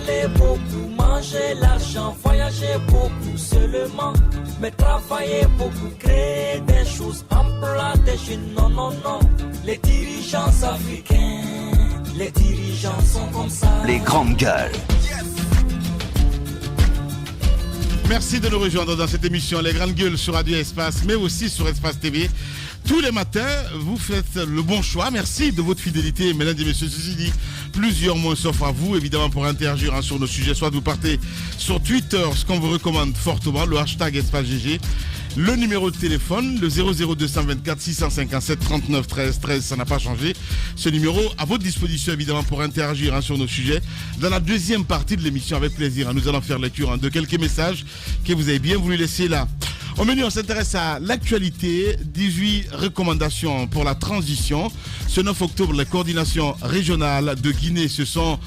parler beaucoup, manger l'argent, voyager beaucoup seulement, mais travailler beaucoup, créer des choses, emploi des jeunes, non, non, non. Les dirigeants africains, les dirigeants sont comme ça. Les grandes gueules. Merci de nous rejoindre dans cette émission Les Grandes Gueules sur Radio Espace, mais aussi sur Espace TV. Tous les matins, vous faites le bon choix. Merci de votre fidélité, mesdames et messieurs. Ceci dit, plusieurs mots s'offrent à vous, évidemment, pour interagir sur nos sujets. Soit vous partez sur Twitter, ce qu'on vous recommande fortement, le hashtag EspaceGG. Le numéro de téléphone, le 00224 657 39 13 13, ça n'a pas changé. Ce numéro à votre disposition, évidemment, pour interagir sur nos sujets. Dans la deuxième partie de l'émission, avec plaisir, nous allons faire lecture de quelques messages que vous avez bien voulu laisser là. Au menu, on s'intéresse à l'actualité, 18 recommandations pour la transition. Ce 9 octobre, les coordinations régionales de Guinée se sont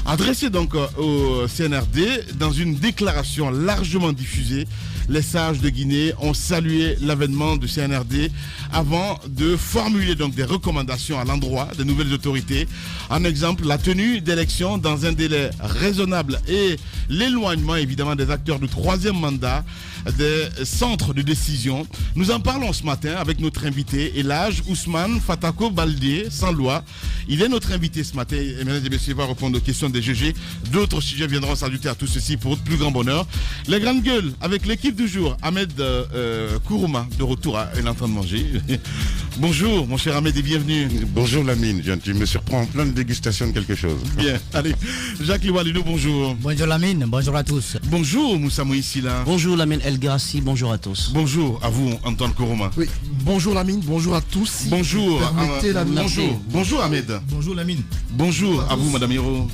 adressées donc au CNRD dans une déclaration largement diffusée. Les sages de Guinée ont salué l'avènement du CNRD avant de formuler donc des recommandations à l'endroit des nouvelles autorités. En exemple, la tenue d'élections dans un délai raisonnable et l'éloignement évidemment des acteurs du troisième mandat des centres de décision. Nous en parlons ce matin avec notre invité, Elhadj Ousmane Fatako Baldé, sans loi. Il est notre invité ce matin et mesdames et messieurs, il va répondre aux questions des GG. D'autres sujets viendront s'ajouter à tout ceci pour votre plus grand bonheur. Les grandes gueules avec l'équipe du jour, Ahmed Kourouma, de retour à Il est en train de manger. Bonjour mon cher Ahmed et bienvenue. Bonjour Lamine, tu me surprends en pleine dégustation de quelque chose. Bien, allez. Jacques Liwalino, bonjour. Bonjour Lamine, bonjour à tous. Bonjour Moussa Moïsila. Bonjour Lamine El Grassi, bonjour à tous. Bonjour à vous Antoine Kourouma. Oui, bonjour Lamine, bonjour à tous. Bonjour. Permettez Lamine. Bonjour Ahmed. Bonjour Lamine. Bonjour à vous Madame Hiro.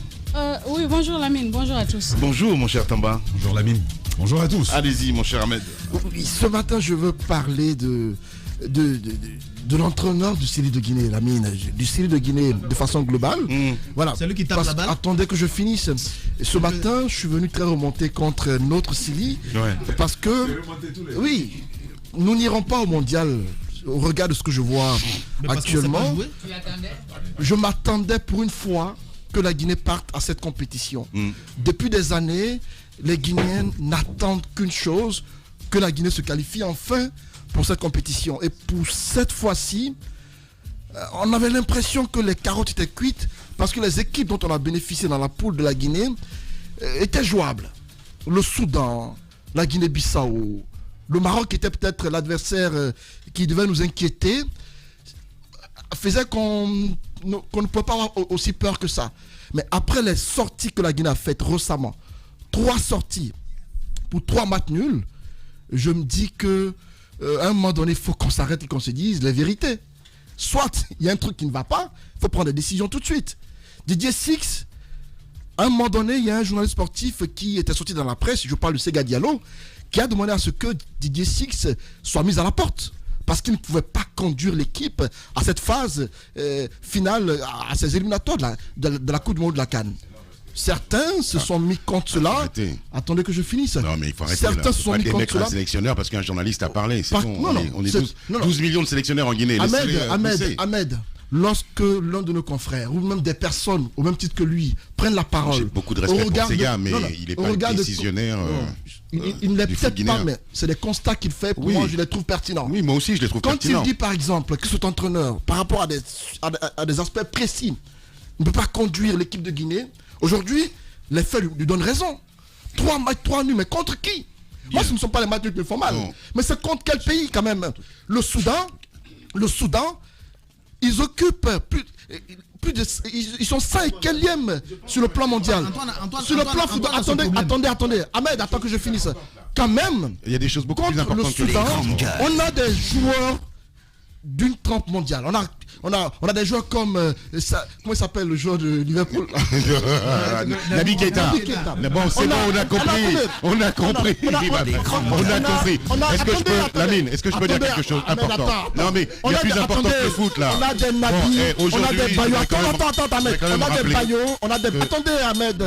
Oui, bonjour Lamine, bonjour à tous. Bonjour mon cher Tamba. Bonjour Lamine. Bonjour à tous. Allez-y mon cher Ahmed. Oui, ce matin je veux parler de l'entraîneur du Syrie de Guinée, Lamine, du Syrie de Guinée de façon globale. Voilà. C'est lui qui tape la balle. Attendez que je finisse. Ce matin, je suis venu très remonté contre notre Syrie parce que oui, nous n'irons pas au mondial au regard de ce que je vois actuellement. Je m'attendais pour une fois que la Guinée parte à cette compétition. Depuis des années, les Guinéens n'attendent qu'une chose, que la Guinée se qualifie enfin pour cette compétition. Et pour cette fois-ci, on avait l'impression que les carottes étaient cuites parce que les équipes dont on a bénéficié dans la poule de la Guinée étaient jouables. Le Soudan, la Guinée-Bissau, le Maroc était peut-être l'adversaire qui devait nous inquiéter, faisait qu'on ne pouvait pas avoir aussi peur que ça. Mais après les sorties que la Guinée a faites récemment, 3 sorties pour 3 matchs nuls, je me dis que à un moment donné, il faut qu'on s'arrête et qu'on se dise les vérités. Soit il y a un truc qui ne va pas, il faut prendre des décisions tout de suite. Didier Six, à un moment donné, il y a un journaliste sportif qui était sorti dans la presse, je parle de Sega Diallo, qui a demandé à ce que Didier Six soit mis à la porte. Parce qu'il ne pouvait pas conduire l'équipe à cette phase finale, à ces éliminatoires de la Coupe du Monde de la CAN. Certains se sont mis contre cela. Arrêtez. Attendez que je finisse. Non, mais il faut arrêter. Certains se sont mis contre cela. Un sélectionneur parce qu'un journaliste a parlé. C'est bon. On est 12 non. millions de sélectionneurs en Guinée. Ahmed, lorsque l'un de nos confrères ou même des personnes au même titre que lui prennent la parole. J'ai beaucoup de respect pour ces gars, mais il n'est pas décisionnaire. Il ne l'est peut-être pas, mais c'est des constats qu'il fait. Pour moi, je les trouve pertinents. Oui, moi aussi, je les trouve pertinents. Quand il dit, par exemple, que cet entraîneur, par rapport à des aspects précis, ne peut pas conduire l'équipe de Guinée, aujourd'hui, les faits lui donnent raison. 3 matchs, 3 nuls, mais contre qui? Moi, ce ne sont pas les matchs qui me font mal. Mais c'est contre quel pays, quand même? Le Soudan, ils occupent plus de... Ils sont 5e sur le plan mondial. Sur le plan football. Attendez. Ahmed, attends que je finisse. Quand même, il y a des choses beaucoup plus contre le importantes que Soudan, on a des joueurs d'une trempe mondiale. On a des joueurs comme comment il s'appelle le joueur de Liverpool? Naby Keita. Bon, c'est bon, on a compris. Est-ce que je peux, Lamine, est-ce que je peux dire quelque chose d'important? Non mais il y a plus important que le foot là. On a des Naby, on a des Bayo. Attends, Ahmed. On a des Bayo, on a des... Attendez, Ahmed.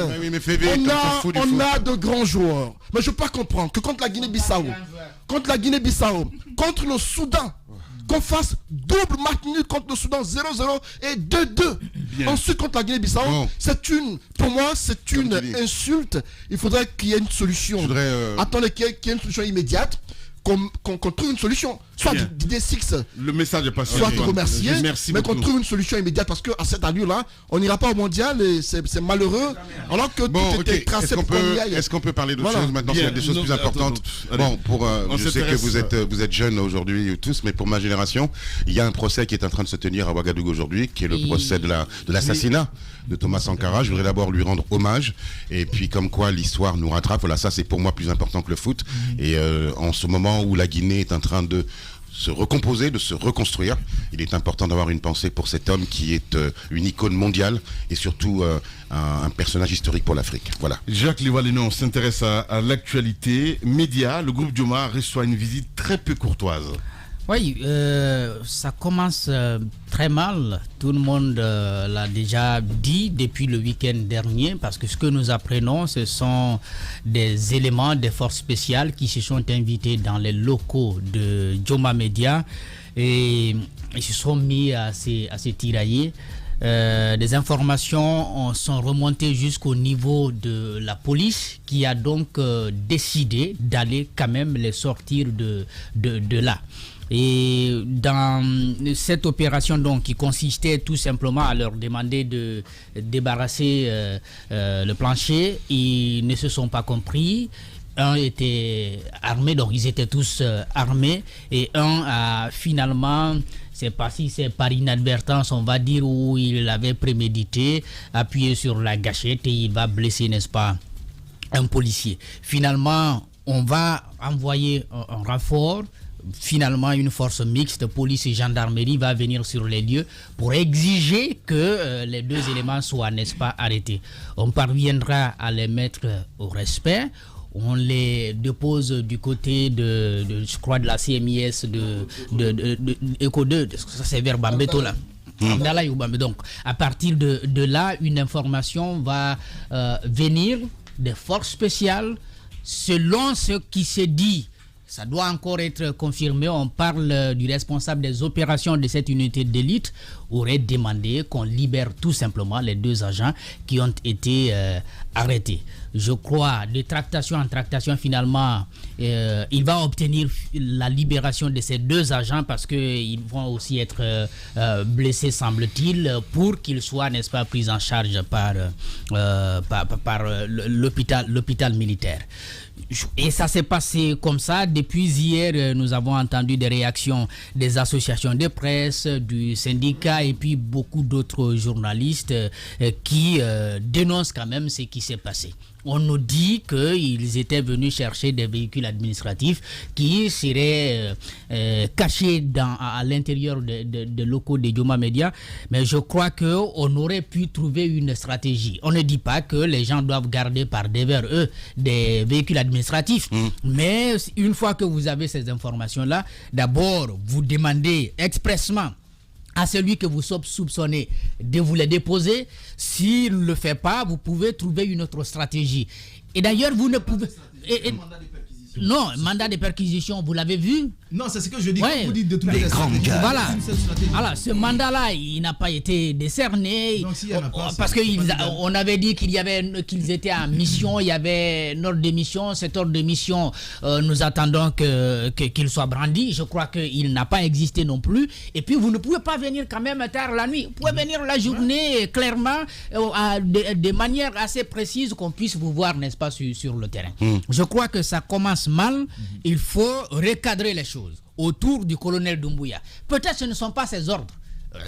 On a de grands joueurs. Mais je peux pas comprendre que contre la Guinée-Bissau, contre le Soudan, qu'on fasse double match nul contre le Soudan 0-0 et 2-2. Ensuite contre la Guinée-Bissau, pour moi c'est une insulte. Il faudrait qu'il y ait une solution. Attendez qu'il y ait une solution immédiate. Qu'on trouve une solution, soit d'ID6, le message est passé, soit de remercier, mais qu'on trouve une solution immédiate parce qu'à cette allure-là, on n'ira pas au mondial et c'est malheureux. Alors que tout était tracé pour qu'on y aille. Est-ce qu'on peut parler d'autre chose maintenant? Il y a des choses plus importantes. Je sais que vous êtes jeunes aujourd'hui tous, mais pour ma génération, il y a un procès qui est en train de se tenir à Ouagadougou aujourd'hui, qui est le procès de l'assassinat de Thomas Sankara. Je voudrais d'abord lui rendre hommage, et puis comme quoi l'histoire nous rattrape. Voilà, ça c'est pour moi plus important que le foot. Et en ce moment où la Guinée est en train de se recomposer, de se reconstruire, il est important d'avoir une pensée pour cet homme qui est une icône mondiale et surtout un personnage historique pour l'Afrique. Voilà. Jacques Lévaleno, on s'intéresse à l'actualité média. Le groupe Dioma reçoit une visite très peu courtoise. Oui, ça commence très mal. Tout le monde l'a déjà dit depuis le week-end dernier, parce que ce que nous apprenons, ce sont des éléments des forces spéciales qui se sont invités dans les locaux de Dioma Media et ils se sont mis à se tirailler. Des informations sont remontées jusqu'au niveau de la police qui a donc décidé d'aller quand même les sortir de là. Et dans cette opération donc qui consistait tout simplement à leur demander de débarrasser le plancher, ils ne se sont pas compris. Un était armé, donc ils étaient tous armés, et un a finalement, c'est pas si c'est par inadvertance on va dire, où il avait prémédité, appuyé sur la gâchette et il va blesser, n'est-ce pas, un policier. Finalement, on va envoyer un renfort. Finalement, une force mixte, police et gendarmerie, va venir sur les lieux pour exiger que les deux éléments soient, n'est-ce pas, arrêtés. On parviendra à les mettre au respect. On les dépose du côté je crois, de la CMIS de Eco 2, ça c'est vers Bambeto là. Donc, à partir de là, une information va venir des forces spéciales. Selon ce qui se dit, ça doit encore être confirmé. On parle du responsable des opérations de cette unité d'élite, aurait demandé qu'on libère tout simplement les deux agents qui ont été arrêtés. Je crois, de tractation en tractation, finalement, il va obtenir la libération de ces deux agents parce qu'ils vont aussi être blessés, semble-t-il, pour qu'ils soient, n'est-ce pas, pris en charge par l'hôpital militaire. Et ça s'est passé comme ça. Depuis hier, nous avons entendu des réactions des associations de presse, du syndicat et puis beaucoup d'autres journalistes qui dénoncent quand même ce qui s'est passé. On nous dit qu'ils étaient venus chercher des véhicules administratifs qui seraient cachés à l'intérieur des locaux de Dioma Media. Mais je crois qu'on aurait pu trouver une stratégie. On ne dit pas que les gens doivent garder par devers eux des véhicules administratifs. Mais une fois que vous avez ces informations-là, d'abord, vous demandez expressement à celui que vous soupçonnez de vous les déposer. S'il ne le fait pas, vous pouvez trouver une autre stratégie. Et d'ailleurs, vous ne pouvez... Non, mandat de perquisition, vous l'avez vu? Non, c'est ce que je dis. Ouais. Vous dites de trouver Voilà, ce mandat-là, il n'a pas été décerné. Donc, parce qu'on avait dit qu'ils étaient en mission, il y avait un ordre de mission. Cet ordre de mission, nous attendons qu'il soit brandi. Je crois qu'il n'a pas existé non plus. Et puis, vous ne pouvez pas venir quand même tard la nuit. Vous pouvez venir la journée, clairement, de manière assez précise, qu'on puisse vous voir, n'est-ce pas, sur le terrain. Je crois que ça commence mal. Il faut recadrer les choses autour du colonel Doumbouya. Peut-être ce ne sont pas ses ordres.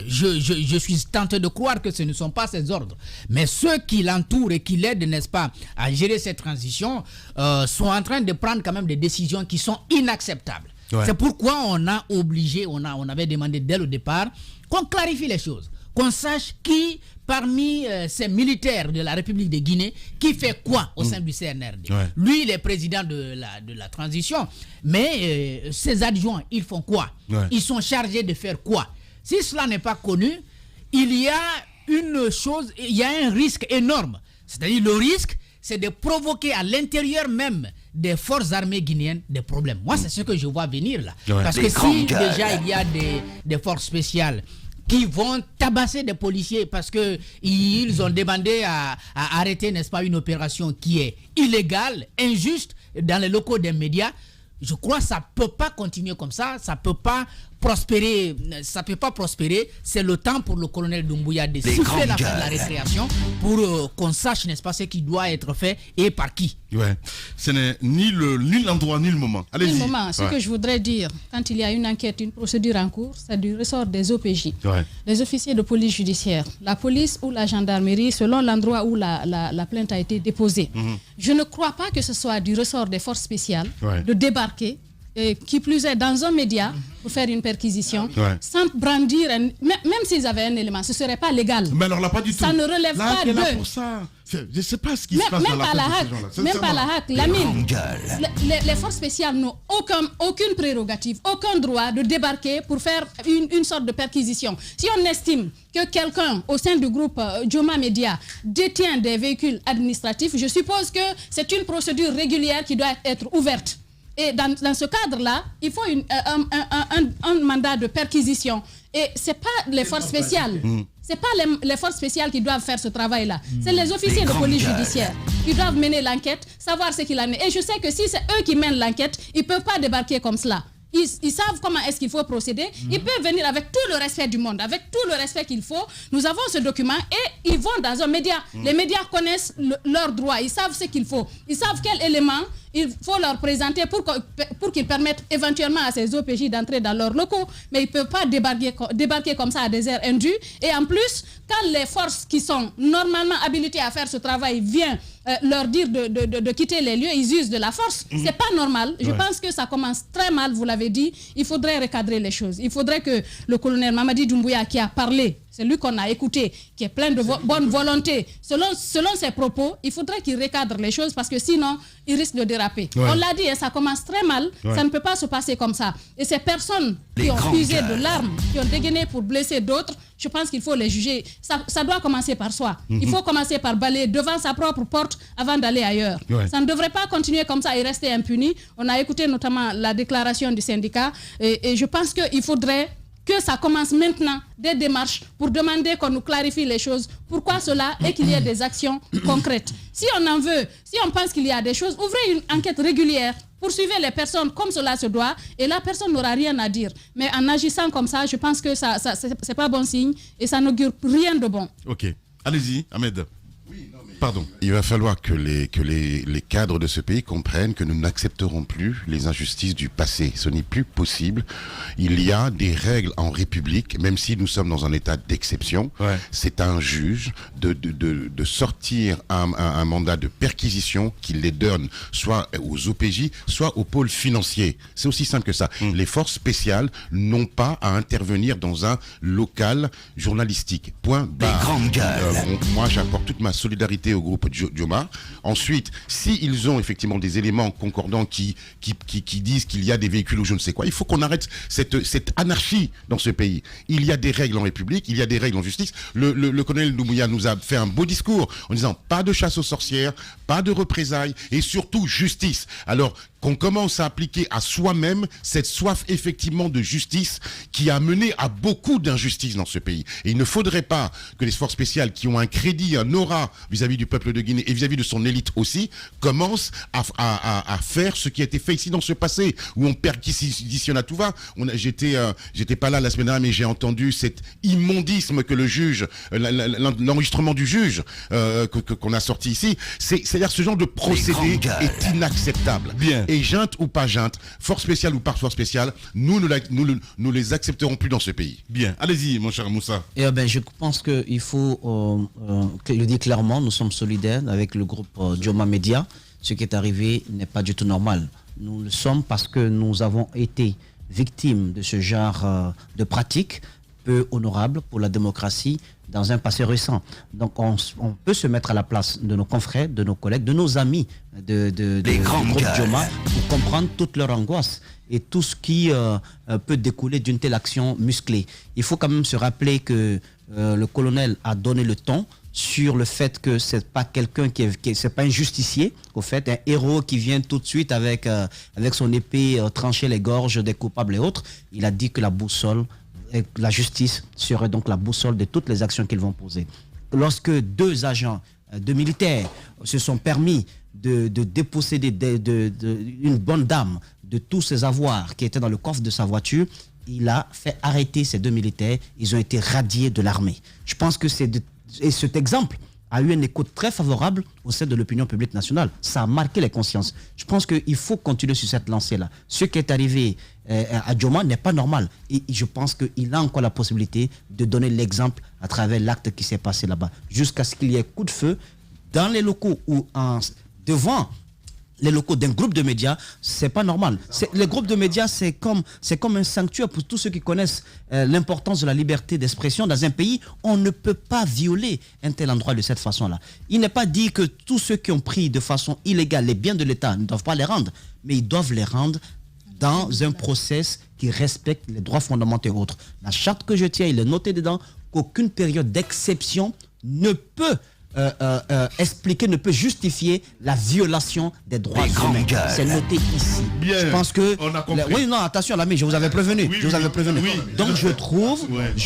Je suis tenté de croire que ce ne sont pas ses ordres. Mais ceux qui l'entourent et qui l'aident, n'est-ce pas, à gérer cette transition, sont en train de prendre quand même des décisions qui sont inacceptables. Ouais. C'est pourquoi on avait demandé dès le départ qu'on clarifie les choses. Qu'on sache qui, parmi ces militaires de la République de Guinée, qui fait quoi au sein du CNRD. Ouais. Lui, il est président de la transition, mais ses adjoints, ils font quoi? Ouais. Ils sont chargés de faire quoi? Si cela n'est pas connu, il y a un risque énorme. C'est-à-dire le risque, c'est de provoquer à l'intérieur même des forces armées guinéennes des problèmes. Moi, c'est ce que je vois venir là. Parce que si déjà il y a des forces spéciales qui vont tabasser des policiers parce qu'ils ont demandé à arrêter, n'est-ce pas, une opération qui est illégale, injuste, dans les locaux des médias, je crois que ça ne peut pas continuer comme ça, ça ne peut pas prospérer, c'est le temps pour le colonel Doumbouya de souffler la fin de la récréation pour qu'on sache, n'est-ce pas, ce qui doit être fait et par qui. Ouais. Ce n'est ni l'endroit ni le moment. Allez-y. Le moment, ce que je voudrais dire, quand il y a une enquête, une procédure en cours, c'est du ressort des OPJ, les officiers de police judiciaire, la police ou la gendarmerie, selon l'endroit où la plainte a été déposée. Je ne crois pas que ce soit du ressort des forces spéciales de débarquer, qui plus est dans un média pour faire une perquisition sans brandir, même s'ils avaient un élément, ce ne serait pas légal. Mais alors là, pas du tout. Ça ne relève là, pas d'eux. pour ça. Je ne sais pas ce qui se passe dans la tête de ces gens-là. Même pas la hack, Lamine. Les forces spéciales n'ont aucune prérogative, aucun droit de débarquer pour faire une sorte de perquisition. Si on estime que quelqu'un au sein du groupe Joma Media détient des véhicules administratifs, je suppose que c'est une procédure régulière qui doit être ouverte. Et dans ce cadre-là, il faut un mandat de perquisition. Et ce n'est pas les forces spéciales. Ce n'est pas les forces spéciales qui doivent faire ce travail-là. C'est les officiers de police judiciaire qui doivent mener l'enquête, savoir ce qu'il en est. Et je sais que si c'est eux qui mènent l'enquête, ils ne peuvent pas débarquer comme cela. Ils savent comment est-ce qu'il faut procéder. Ils peuvent venir avec tout le respect du monde, avec tout le respect qu'il faut. Nous avons ce document et ils vont dans un média. Les médias connaissent leurs droits. Ils savent ce qu'il faut. Ils savent quel élément il faut leur présenter pour qu'ils permettent éventuellement à ces OPJ d'entrer dans leurs locaux. Mais ils ne peuvent pas débarquer comme ça à des heures indues. Et en plus, quand les forces qui sont normalement habilitées à faire ce travail viennent leur dire de quitter les lieux, ils usent de la force. C'est pas normal. Je pense que ça commence très mal, vous l'avez dit. Il faudrait recadrer les choses. Il faudrait que le colonel Mamadi Doumbouya, qui a parlé, c'est lui qu'on a écouté, qui est plein de bonne volonté, selon ses propos, il faudrait qu'il recadre les choses parce que sinon, il risque de déraper. On l'a dit, ça commence très mal. Ça ne peut pas se passer comme ça. Et ces personnes qui ont usé de l'arme, qui ont dégainé pour blesser d'autres, je pense qu'il faut les juger. Ça doit commencer par soi. Il faut commencer par balayer devant sa propre porte avant d'aller ailleurs. Ça ne devrait pas continuer comme ça et rester impuni. On a écouté notamment la déclaration du syndicat et je pense qu'il faudrait que ça commence maintenant des démarches pour demander qu'on nous clarifie les choses. Pourquoi cela et qu'il y ait des actions concrètes. Si on en veut, si on pense qu'il y a des choses, ouvrez une enquête régulière. Poursuivez les personnes comme cela se doit et la personne n'aura rien à dire. Mais en agissant comme ça, je pense que ça c'est pas bon signe et ça n'augure rien de bon. Ok. Allez-y, Ahmed. Pardon. Il va falloir que les cadres de ce pays comprennent que nous n'accepterons plus les injustices du passé. Ce n'est plus possible. Il y a des règles en République, même si nous sommes dans un état d'exception. C'est à un juge de sortir un mandat de perquisition qu'il les donne soit aux OPJ, soit au pôle financier. C'est aussi simple que ça. Les forces spéciales n'ont pas à intervenir dans un local journalistique. Point barre. Moi, j'apporte toute ma solidarité au groupe Joma. Ensuite, s'ils ont effectivement des éléments concordants qui disent qu'il y a des véhicules ou je ne sais quoi, il faut qu'on arrête cette anarchie dans ce pays. Il y a des règles en République, il y a des règles en justice. Le colonel Doumbouya nous a fait un beau discours en disant pas de chasse aux sorcières, pas de représailles et surtout justice. Alors, qu'on commence à appliquer à soi-même cette soif effectivement de justice qui a mené à beaucoup d'injustices dans ce pays. Et il ne faudrait pas que les forces spéciales qui ont un crédit, un aura vis-à-vis du peuple de Guinée et vis-à-vis de son élite aussi, commencent à faire ce qui a été fait ici dans ce passé, où on perquisitionne à tout va. J'étais pas là la semaine dernière, mais j'ai entendu cet immondisme que le juge, l'enregistrement du juge qu'on a sorti ici. C'est-à-dire ce genre de procédé est inacceptable. Bien. Et junte ou pas junte, force spéciale ou pas force spéciale, nous les accepterons plus dans ce pays. Bien, allez-y mon cher Moussa. Je pense qu'il faut le dire clairement, nous sommes solidaires avec le groupe Joma Media. Ce qui est arrivé n'est pas du tout normal. Nous le sommes parce que nous avons été victimes de ce genre de pratiques peu honorables pour la démocratie dans un passé récent. Donc on peut se mettre à la place de nos confrères, de nos collègues, de nos amis du groupe Joma pour comprendre toute leur angoisse et tout ce qui peut découler d'une telle action musclée. Il faut quand même se rappeler que le colonel a donné le ton sur le fait que c'est pas quelqu'un c'est pas un justicier, au fait, un héros qui vient tout de suite avec son épée trancher les gorges des coupables et autres. Il a dit que la boussole, la justice serait donc la boussole de toutes les actions qu'ils vont poser. Lorsque 2 agents, 2 militaires se sont permis de déposséder une bonne dame de tous ses avoirs qui étaient dans le coffre de sa voiture, il a fait arrêter ces 2 militaires. Ils ont été radiés de l'armée. Je pense que et cet exemple a eu un écho très favorable au sein de l'opinion publique nationale. Ça a marqué les consciences. Je pense qu'il faut continuer sur cette lancée-là. Ce qui est arrivé à Dioma n'est pas normal. Et je pense qu'il a encore la possibilité de donner l'exemple à travers l'acte qui s'est passé là-bas. Jusqu'à ce qu'il y ait coup de feu dans les locaux ou devant les locaux d'un groupe de médias, c'est pas normal. Les groupes de médias, c'est comme un sanctuaire pour tous ceux qui connaissent l'importance de la liberté d'expression. Dans un pays, on ne peut pas violer un tel endroit de cette façon-là. Il n'est pas dit que tous ceux qui ont pris de façon illégale les biens de l'État ne doivent pas les rendre, mais ils doivent les rendre dans un process qui respecte les droits fondamentaux et autres. La charte que je tiens, il est noté dedans qu'aucune période d'exception ne peut expliquer, ne peut justifier la violation des droits humains. C'est noté ici. Bien, je pense que on a compris. oui, non, attention l'ami, je vous avais prévenu. Oui, je vous avais prévenu. Oui. Donc je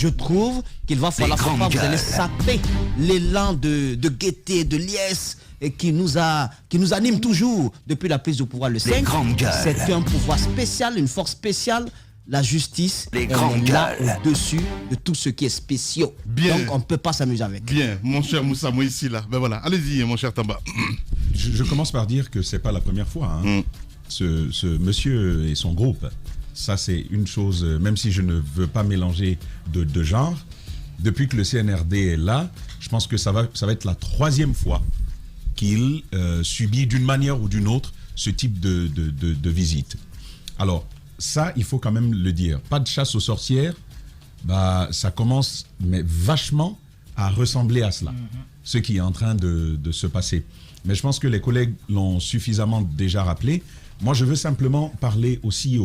trouve qu'il va falloir vous allez saper l'élan de gaieté, de liesse et qui nous anime toujours depuis la prise du pouvoir le 5. C'est un pouvoir spécial, une force spéciale. La justice est là au-dessus de tout ce qui est spéciaux. Bien. Donc on ne peut pas s'amuser avec. Bien, mon cher Moussa, moi ici là. Ben voilà, allez-y, mon cher Tamba. Je commence par dire que c'est pas la première fois. Ce monsieur et son groupe, ça c'est une chose, même si je ne veux pas mélanger de genre, depuis que le CNRD est là, je pense que ça va être la 3e fois qu'il subit d'une manière ou d'une autre ce type de visite. Alors, ça, il faut quand même le dire. Pas de chasse aux sorcières, ça commence mais vachement à ressembler à cela, ce qui est en train de se passer. Mais je pense que les collègues l'ont suffisamment déjà rappelé. Moi, je veux simplement parler aussi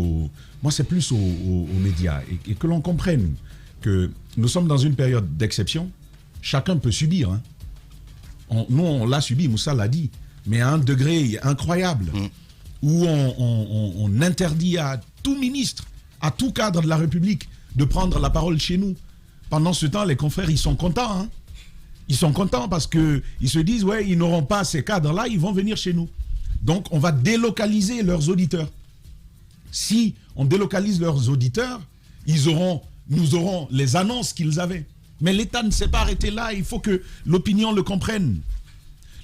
moi, c'est plus aux médias et que l'on comprenne que nous sommes dans une période d'exception. Chacun peut subir. Nous, on l'a subi, Moussa l'a dit, mais à un degré incroyable, où on interdit à tout ministre, à tout cadre de la République de prendre la parole chez nous. Pendant ce temps, les confrères, ils sont contents. Ils sont contents parce qu'ils se disent, ouais, ils n'auront pas ces cadres-là, ils vont venir chez nous. Donc, on va délocaliser leurs auditeurs. Si on délocalise leurs auditeurs, nous aurons les annonces qu'ils avaient. Mais l'État ne s'est pas arrêté là, il faut que l'opinion le comprenne.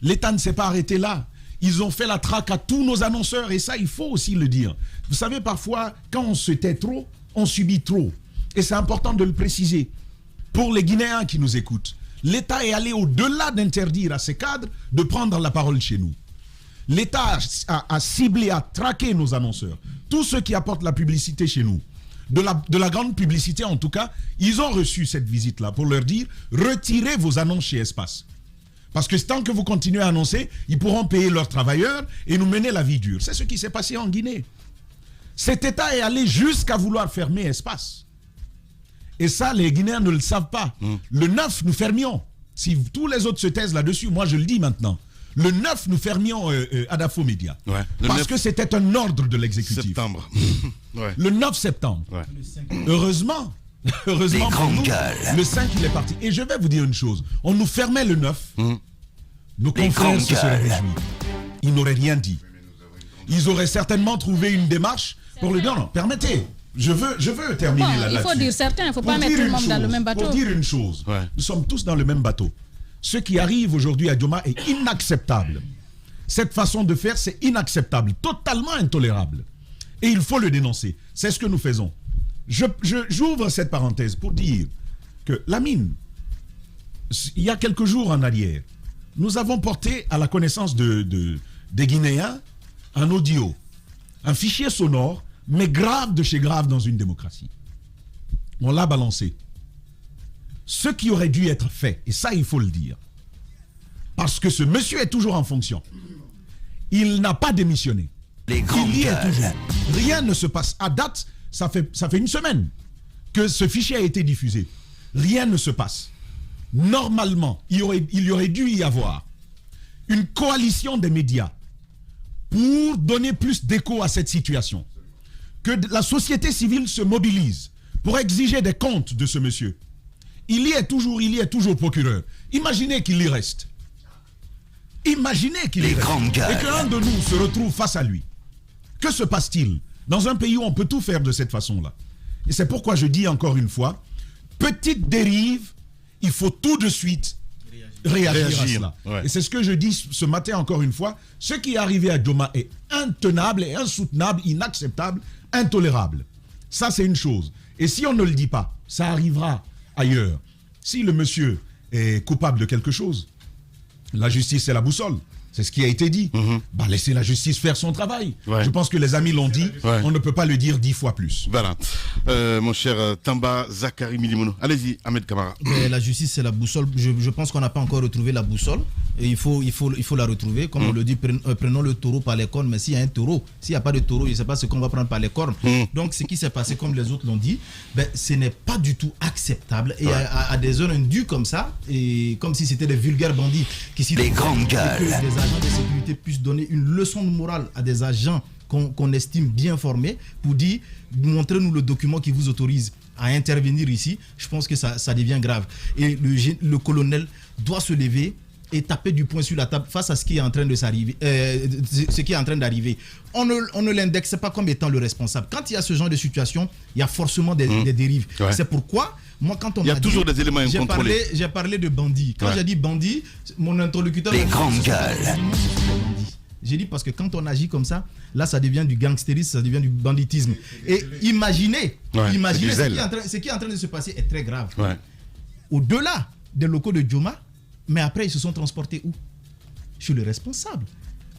L'État ne s'est pas arrêté là. Ils ont fait la traque à tous nos annonceurs et ça, il faut aussi le dire. Vous savez, parfois, quand on se tait trop, on subit trop. Et c'est important de le préciser. Pour les Guinéens qui nous écoutent, l'État est allé au-delà d'interdire à ces cadres de prendre la parole chez nous. L'État a ciblé, a traqué nos annonceurs. Tous ceux qui apportent la publicité chez nous, de la grande publicité en tout cas, ils ont reçu cette visite-là pour leur dire « Retirez vos annonces chez Espace ». Parce que tant que vous continuez à annoncer, ils pourront payer leurs travailleurs et nous mener la vie dure. C'est ce qui s'est passé en Guinée. Cet État est allé jusqu'à vouloir fermer Espace. Et ça, les Guinéens ne le savent pas. Le 9, nous fermions. Si tous les autres se taisent là-dessus, moi je le dis maintenant. Le 9, nous fermions Adafo Média. Ouais, parce que c'était un ordre de l'exécutif. Septembre. Ouais. Le 9 septembre. Ouais. Heureusement pour nous, le 5 il est parti. Et je vais vous dire une chose. On nous fermait le 9. Nos confrères se seraient réjouis. Ils n'auraient rien dit. Ils auraient certainement trouvé une démarche pour le dire non, permettez. Je veux terminer là-dessus. Il faut dire certains, il ne faut pas mettre tout le monde dans le même bateau. Pour dire une chose, nous sommes tous dans le même bateau. Ce qui arrive aujourd'hui à Dioma est inacceptable. Cette façon de faire, c'est inacceptable, totalement intolérable. Et il faut le dénoncer. C'est ce que nous faisons. J'ouvre cette parenthèse pour dire que la mine, il y a quelques jours en arrière, nous avons porté à la connaissance des Guinéens un audio, un fichier sonore, mais grave de chez grave dans une démocratie. On l'a balancé. Ce qui aurait dû être fait, et ça il faut le dire, parce que ce monsieur est toujours en fonction. Il n'a pas démissionné. Il y est toujours. Rien ne se passe. À date, ça fait une semaine que ce fichier a été diffusé. Rien ne se passe. normalement, il y aurait dû y avoir une coalition des médias pour donner plus d'écho à cette situation. Que la société civile se mobilise pour exiger des comptes de ce monsieur. Il y est toujours procureur. Imaginez qu'il y reste. Imaginez qu'il y reste. Et qu'un de nous se retrouve face à lui. Que se passe-t-il dans un pays où on peut tout faire de cette façon-là? Et c'est pourquoi je dis encore une fois, petite dérive, il faut tout de suite réagir à cela. Ouais. Et c'est ce que je dis ce matin encore une fois. Ce qui est arrivé à Djoma est intenable et insoutenable, inacceptable, intolérable. Ça, c'est une chose. Et si on ne le dit pas, ça arrivera ailleurs. Si le monsieur est coupable de quelque chose, la justice, c'est la boussole. C'est ce qui a été dit. Laissez la justice faire son travail. Ouais. Je pense que les amis l'ont dit. Ouais. On ne peut pas le dire 10 fois plus. Voilà. Mon cher Tamba Zakari Milimono. Allez-y, Ahmed Kamara. Mais la justice, c'est la boussole. Je pense qu'on n'a pas encore retrouvé la boussole. Et il faut la retrouver. Comme on le dit, prenons le taureau par les cornes. Mais s'il y a un taureau, s'il n'y a pas de taureau, je ne sais pas ce qu'on va prendre par les cornes. Donc, ce qui s'est passé, comme les autres l'ont dit, ce n'est pas du tout acceptable. Et à des heures indues comme ça, et comme si c'était des vulgaires bandits qui s'y les grandes gueules. Les agents de sécurité puissent donner une leçon de morale à des agents qu'on estime bien formés pour dire, montrez-nous le document qui vous autorise à intervenir ici. Je pense que ça devient grave. Et le colonel doit se lever et taper du poing sur la table face à ce qui est en train de s'arriver, ce qui est en train d'arriver. On ne l'indexe pas comme étant le responsable. Quand il y a ce genre de situation, il y a forcément des dérives. Ouais. C'est pourquoi, moi, quand on il y a toujours des éléments incontrôlés. J'ai parlé de bandits. Quand j'ai dit bandits, mon interlocuteur... Les grandes gueules. J'ai dit parce que quand on agit comme ça, là, ça devient du gangstérisme, ça devient du banditisme. Et imaginez ce qui est en train de se passer est très grave. Ouais. Au-delà des locaux de Djoma, mais après, ils se sont transportés où? Chez le responsable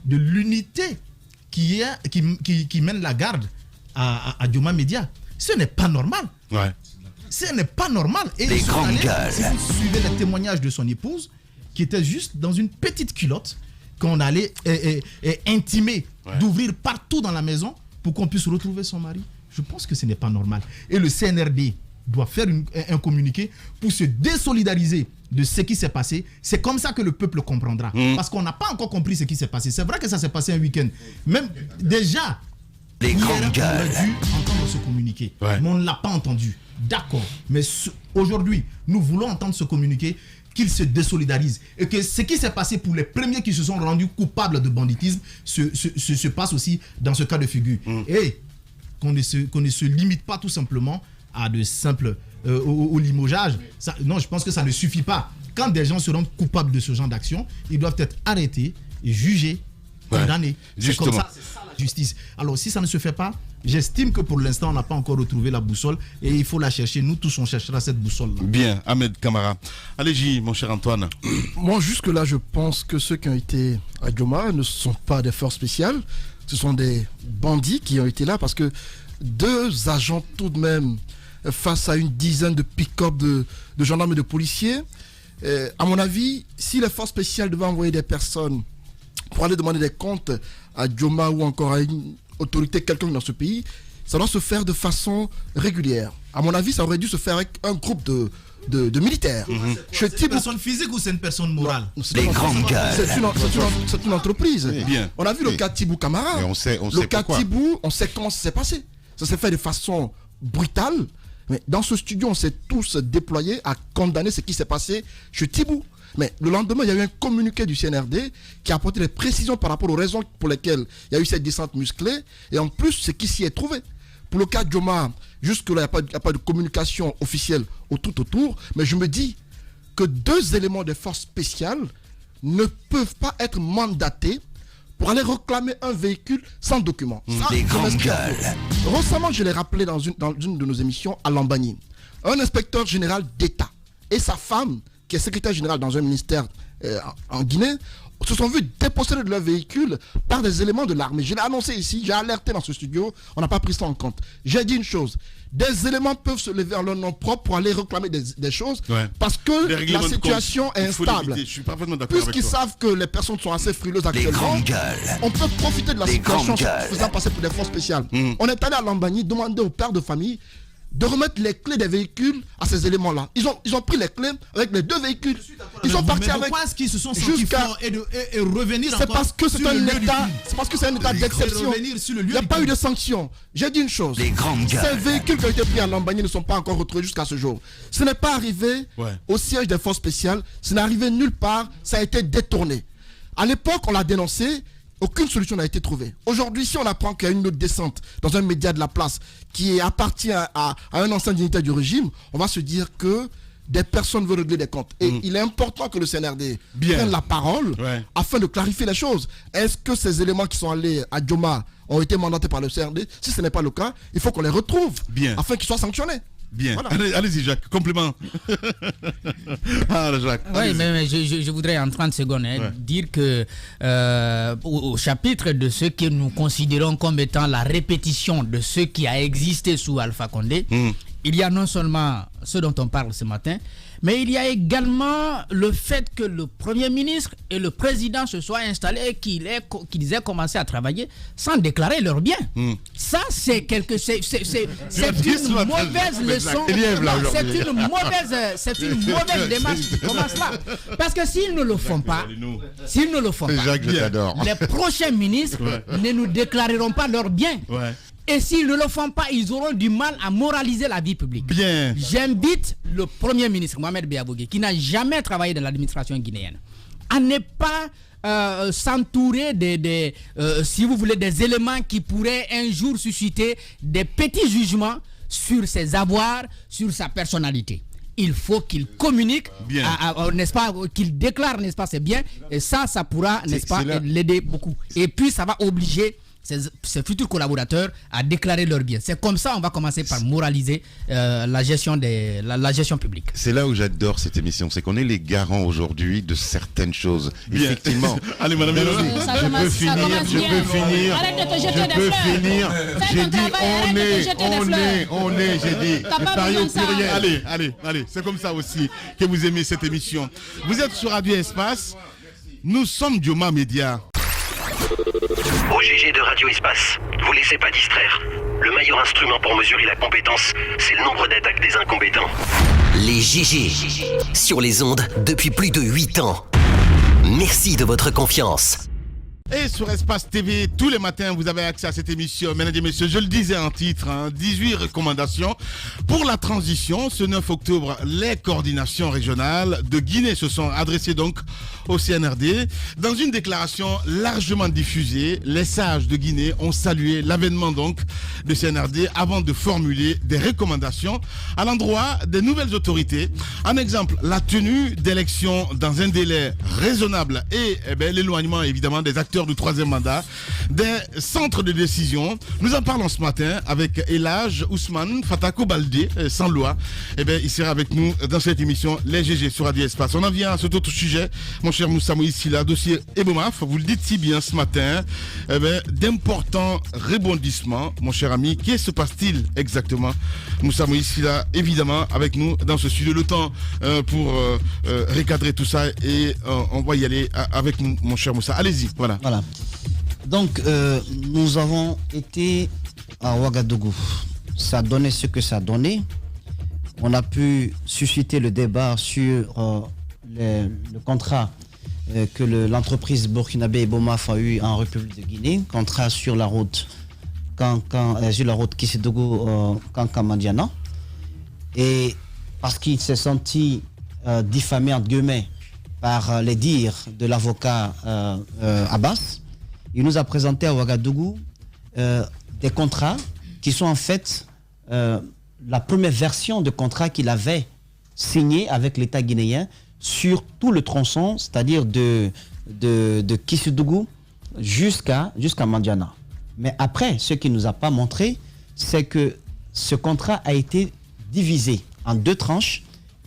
de l'unité qui mène la garde à Djoma Média. Ce n'est pas normal. Ouais. Ce n'est pas normal. Et les grandes gueules. Si vous suivez les témoignages de son épouse, qui était juste dans une petite culotte, qu'on allait intimer d'ouvrir partout dans la maison pour qu'on puisse retrouver son mari, je pense que ce n'est pas normal. Et le CNRD doit faire un communiqué pour se désolidariser de ce qui s'est passé. C'est comme ça que le peuple comprendra. Parce qu'on n'a pas encore compris ce qui s'est passé. C'est vrai que ça s'est passé un week-end. Même déjà, les grandes gueules. On a dû entendre ce communiqué. Ouais. Mais on ne l'a pas entendu. D'accord. Mais aujourd'hui, nous voulons entendre ce communiqué, qu'il se désolidarise. Et que ce qui s'est passé pour les premiers qui se sont rendus coupables de banditisme se passe aussi dans ce cas de figure. Et qu'on ne se limite pas tout simplement à de simples au limogeage. Non, je pense que ça ne suffit pas. Quand des gens se rendent coupables de ce genre d'action, ils doivent être arrêtés et jugés, condamnés. C'est comme ça, c'est ça la justice. Alors si ça ne se fait pas, j'estime que pour l'instant on n'a pas encore retrouvé la boussole et il faut la chercher. Nous tous on cherchera cette boussole là. Bien, Ahmed Kamara. Allez-y mon cher Antoine. Moi jusque là je pense que ceux qui ont été à Djoma ne sont pas des forces spéciales. Ce sont des bandits qui ont été là parce que 2 agents tout de même face à une dizaine de pick-up de gendarmes et de policiers. À mon avis, si les forces spéciales devaient envoyer des personnes pour aller demander des comptes à Djoma ou encore à une autorité quelconque dans ce pays, ça doit se faire de façon régulière. À mon avis, ça aurait dû se faire avec un groupe de militaires. C'est une personne physique ou c'est une personne morale? Les grandes gueules. C'est une entreprise. Bien. On a vu le cas Tibou Camara. On sait le cas pourquoi. Tibou, on sait comment ça s'est passé. Ça s'est fait de façon brutale. Mais dans ce studio, on s'est tous déployés à condamner ce qui s'est passé chez Tibou. Mais le lendemain, il y a eu un communiqué du CNRD qui a apporté des précisions par rapport aux raisons pour lesquelles il y a eu cette descente musclée. Et en plus, ce qui s'y est trouvé. Pour le cas de Djoma, jusque-là, il n'y a pas de communication officielle tout autour. Mais je me dis que 2 éléments de force spéciale ne peuvent pas être mandatés pour aller réclamer un véhicule sans document. Des grandes gueules. Récemment, je l'ai rappelé dans une de nos émissions à Lambani. Un inspecteur général d'État et sa femme, qui est secrétaire général dans un ministère en Guinée, se sont vus déposséder de leur véhicule par des éléments de l'armée. Je l'ai annoncé ici, j'ai alerté dans ce studio, on n'a pas pris ça en compte. J'ai dit une chose, des éléments peuvent se lever en leur nom propre pour aller réclamer des choses parce que la situation est instable. Puisqu'ils savent que les personnes sont assez frileuses actuellement, on peut profiter de la situation en se faisant passer pour des forces spéciales. On est allé à Lambani demander aux pères de famille de remettre les clés des véhicules à ces éléments-là. Ils ont pris les clés avec les 2 véhicules. Ils sont partis avec. Pourquoi est-ce qu'ils se sont sentis forts et revenir c'est encore parce que c'est un état. C'est parce que c'est un état d'exception. Il n'y a pas eu de sanction. J'ai dit une chose. Ces véhicules qui ont été pris à Lambani ne sont pas encore retrouvés jusqu'à ce jour. Ce n'est pas arrivé au siège des forces spéciales. Ce n'est arrivé nulle part. Ça a été détourné. À l'époque, on l'a dénoncé. Aucune solution n'a été trouvée. Aujourd'hui, si on apprend qu'il y a une autre descente dans un média de la place qui appartient à un ancien dignitaire du régime, on va se dire que des personnes veulent régler des comptes. Et il est important que le CNRD prenne la parole afin de clarifier les choses. Est-ce que ces éléments qui sont allés à Dioma ont été mandatés par le CNRD? Si ce n'est pas le cas, il faut qu'on les retrouve afin qu'ils soient sanctionnés. Bien. Voilà. Allez-y, Jacques, complément. Jacques. Oui, mais je voudrais en 30 secondes dire que au chapitre de ce que nous considérons comme étant la répétition de ce qui a existé sous Alpha Condé, il y a non seulement ce dont on parle ce matin, mais il y a également le fait que le Premier ministre et le Président se soient installés et qu'ils aient commencé à travailler sans déclarer leurs biens. Ça, c'est une mauvaise leçon. C'est une mauvaise démarche qui commence là. Parce que s'ils ne le font pas, les prochains ministres ne nous déclareront pas leurs biens. Et s'ils ne le font pas, ils auront du mal à moraliser la vie publique. Bien. J'invite le Premier ministre, Mohamed Beabougué, qui n'a jamais travaillé dans l'administration guinéenne, à ne pas s'entourer si vous voulez, des éléments qui pourraient un jour susciter des petits jugements sur ses avoirs, sur sa personnalité. Il faut qu'il communique, n'est-ce pas, qu'il déclare, n'est-ce pas, ses biens. Et ça pourra, n'est-ce pas, l'aider beaucoup. Et puis, ça va obliger ses futurs collaborateurs à déclarer leurs biens. C'est comme ça on va commencer par moraliser la gestion publique. C'est là où j'adore cette émission, c'est qu'on est les garants aujourd'hui de certaines choses. Bien. Effectivement. Allez, madame, je peux finir. J'ai dit on est, j'ai dit. Paris au pluriel. Allez, c'est comme ça aussi que vous aimez cette émission. Vous êtes sur Radio Espace. Nous sommes Dioma Média. Au GG de Radio Espace, vous laissez pas distraire. Le meilleur instrument pour mesurer la compétence, c'est le nombre d'attaques des incompétents. Les GG, sur les ondes depuis plus de 8 ans. Merci de votre confiance. Et sur Espace TV, tous les matins, vous avez accès à cette émission. Mesdames et messieurs, je le disais en titre, 18 recommandations pour la transition. Ce 9 octobre, les coordinations régionales de Guinée se sont adressées donc au CNRD. Dans une déclaration largement diffusée, les sages de Guinée ont salué l'avènement donc de CNRD avant de formuler des recommandations à l'endroit des nouvelles autorités. En exemple, la tenue d'élections dans un délai raisonnable et l'éloignement évidemment des acteurs du troisième mandat, des centres de décision. Nous en parlons ce matin avec Elhaj Ousmane Fatako Baldé, sans loi. Il sera avec nous dans cette émission Les GG sur Radio Espace. On en vient à cet autre sujet, mon cher Moussa Moïse Silla, dossier Ebomaf. Vous le dites si bien ce matin, d'importants rebondissements, mon cher ami. Qu'est-ce se passe-t-il exactement? Moussa Moïse Silla, évidemment, avec nous dans ce studio. Le temps pour recadrer tout ça et on va y aller avec nous, mon cher Moussa. Allez-y, voilà. Donc, nous avons été à Ouagadougou. Ça a donné ce que ça a donné. On a pu susciter le débat sur le contrat que l'entreprise burkinabé Ebomaf a eu en République de Guinée, contrat sur la route Kissidougou-Kankan-Mandiana. Et parce qu'il s'est senti diffamé, entre guillemets, par les dires de l'avocat Abbas, il nous a présenté à Ouagadougou des contrats qui sont en fait la première version de contrat qu'il avait signé avec l'État guinéen sur tout le tronçon, c'est-à-dire de Kissidougou jusqu'à Mandiana. Mais après, ce qu'il ne nous a pas montré, c'est que ce contrat a été divisé en 2 tranches.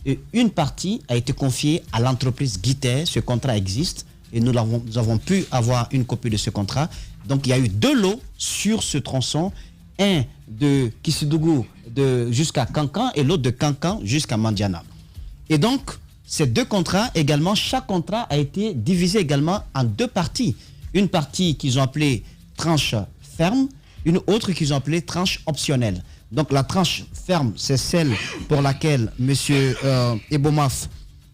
Et une partie a été confiée à l'entreprise Guiter. Ce contrat existe et nous avons pu avoir une copie de ce contrat. Donc il y a eu 2 lots sur ce tronçon, un de Kissidougou jusqu'à Kankan et l'autre de Kankan jusqu'à Mandiana. Et donc ces 2 contrats également, chaque contrat a été divisé également en 2 parties. Une partie qu'ils ont appelée tranche ferme, une autre qu'ils ont appelée tranche optionnelle. Donc la tranche ferme, c'est celle pour laquelle M. Ebomaf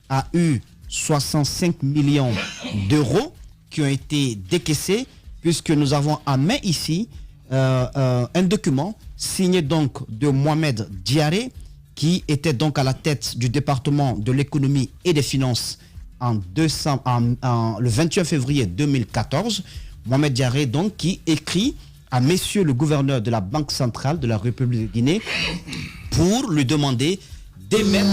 a eu 65 millions d'euros qui ont été décaissés, puisque nous avons en main ici un document signé donc de Mohamed Diaré, qui était donc à la tête du département de l'économie et des finances le 21 février 2014. Mohamed Diaré, donc, qui écrit à messieurs le gouverneur de la Banque centrale de la République de Guinée pour lui demander d'émettre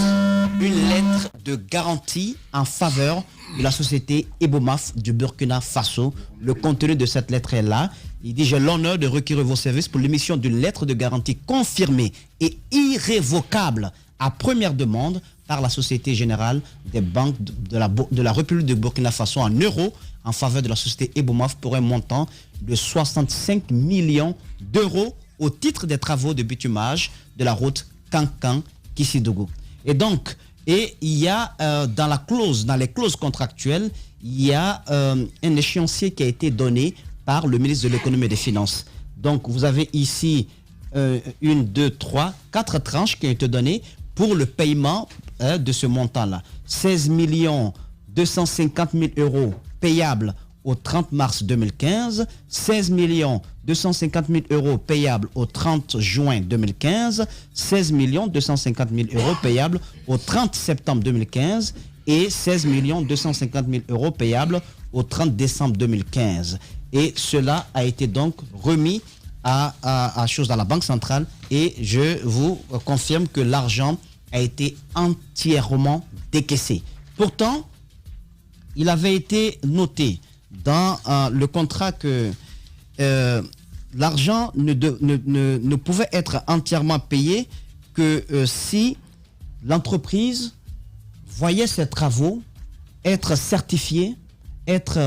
une lettre de garantie en faveur de la société Ebomaf du Burkina Faso. Le contenu de cette lettre est là. Il dit: j'ai l'honneur de requérir vos services pour l'émission d'une lettre de garantie confirmée et irrévocable à première demande par la Société Générale des Banques de la République de Burkina Faso en euros en faveur de la société Ebomaf pour un montant de 65 millions d'euros au titre des travaux de bitumage de la route Kankan-Kissidougou. Et donc, il y a dans les clauses contractuelles, il y a un échéancier qui a été donné par le ministre de l'économie et des finances. Donc, vous avez ici 1, 2, 3, 4 tranches qui ont été données pour le paiement de ce montant-là. 16 250 000 euros payables au 30 mars 2015, 16 250 000 euros payables au 30 juin 2015, 16 250 000 euros payables au 30 septembre 2015 et 16 250 000 euros payables au 30 décembre 2015. Et cela a été donc remis à la Banque centrale, et je vous confirme que l'argent a été entièrement décaissé. Pourtant, il avait été noté dans le contrat que l'argent ne pouvait être entièrement payé que si l'entreprise voyait ses travaux être certifiés, être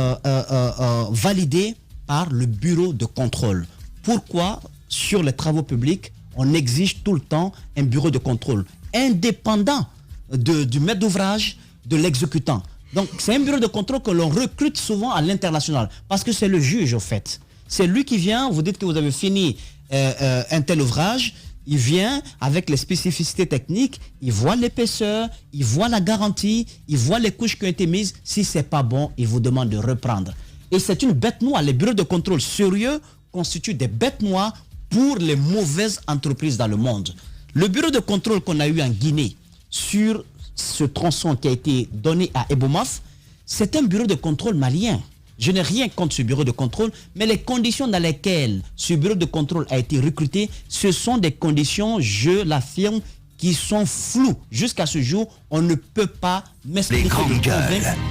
validés par le bureau de contrôle. Pourquoi, sur les travaux publics, on exige tout le temps un bureau de contrôle indépendant du maître d'ouvrage, de l'exécutant? Donc, c'est un bureau de contrôle que l'on recrute souvent à l'international, parce que c'est le juge, au fait. C'est lui qui vient, vous dites que vous avez fini un tel ouvrage, il vient avec les spécificités techniques, il voit l'épaisseur, il voit la garantie, il voit les couches qui ont été mises. Si c'est pas bon, il vous demande de reprendre. Et c'est une bête noire. Les bureaux de contrôle sérieux constituent des bêtes noires pour les mauvaises entreprises dans le monde. Le bureau de contrôle qu'on a eu en Guinée sur ce tronçon qui a été donné à Ebomaf, c'est un bureau de contrôle malien. Je n'ai rien contre ce bureau de contrôle, mais les conditions dans lesquelles ce bureau de contrôle a été recruté, ce sont des conditions, je l'affirme, qui sont floues. Jusqu'à ce jour, on ne peut pas m'expliquer